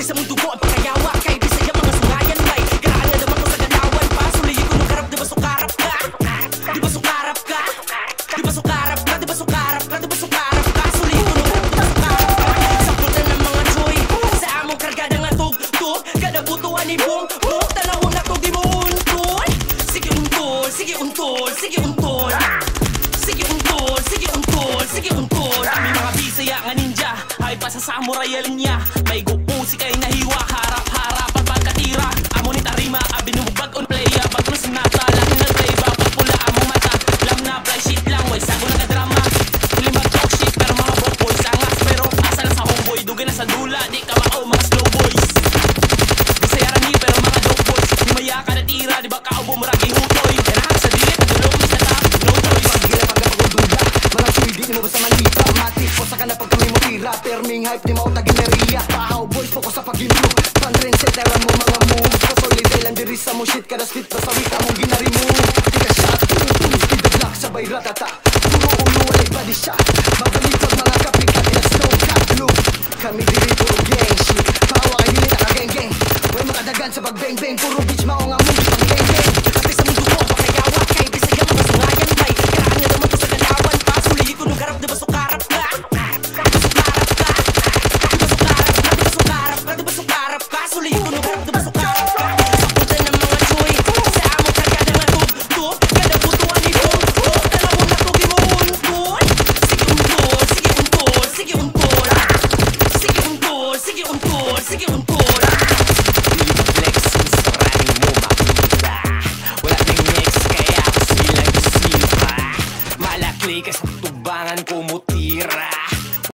sa mundo ko ang pagkayawa. Kay Bisaya mga sungayan may karaan nga naman ko sa ganawan pa. Sulihin ko nung karap, di ba sukarap ka? Di ba sukarap ka? Di ba sukarap ka? Di ba sukarap ka? Di ba sukarap ka? Sulihin ko nung karap, di ba sukarap ka? Saputan ng mga joy sa among kargada nga tug-tug. Kada butuan ni bong tanawang na tug di mo untol. Sige untol, sige untol, sige untol. Sige untol, sige untol, sige untol. Kami mga Bisaya nga ninja ay pa sa samurai niya. May gupusi kay nahiwa, harap-harapan pagkatira. Amo ni tarima, abinubag on playa. Bagnos na talang na play, pagpula among mata. Lam na play shit lang, way sago na kadrama. Huli mag-talk shit, pero mga boys angas. Pero asal sa homeboy, dugay na sa dula. Di ka mao mga slow boys. Bisaya rani, pero mga dope boys. Di maya ka na tira, di ba kaubo maragi hutoy. Kanahan sa dilit, nagulong sa ta, no choice. Pagkila pagkapagundula, mga suwidi ni mo basta malita. Matik po sa ka na pagkami mo tira. Perming hype, di mo tagineria. Pahaw boys, po ko sa pag-improve. Pan-trendsetteran mo mga moves. Pasolide lang diri sa mo shit. Kada split pa sa wika mong ginari-move. Tika shot, tutulos speed the block. Sabay ratata, puro ulo walay body shot. Magalikot mga kapikat, let's no cut look. Kami diri puro gang shit. Pahawa kay dili naka-gang-gang. Way makadagan sa pag-bang-bang. Puro bitch mao nga mo pang-gang-gang. Kasi sa mundo ko ang pagkayawa. Kay Bisaya mga sungayan may karaan nga naman ko sa ganawan pa. Sulihin ko nung karap, di ba sukarap ka? Sulihin ko nung harap, di ba sukarap ka? Saputan ng mga joy sa among kargada nga tug-tug. Kada butuan ni bong tanawang na tug di mo untol. Sige untol, sige untol, sige untol. Sige untol, sige untol, sige untol. Di ba flexing sa running mo makita? Wala nang next kaya ako silang isipa. Malakli ka sa tubangan ko mutira.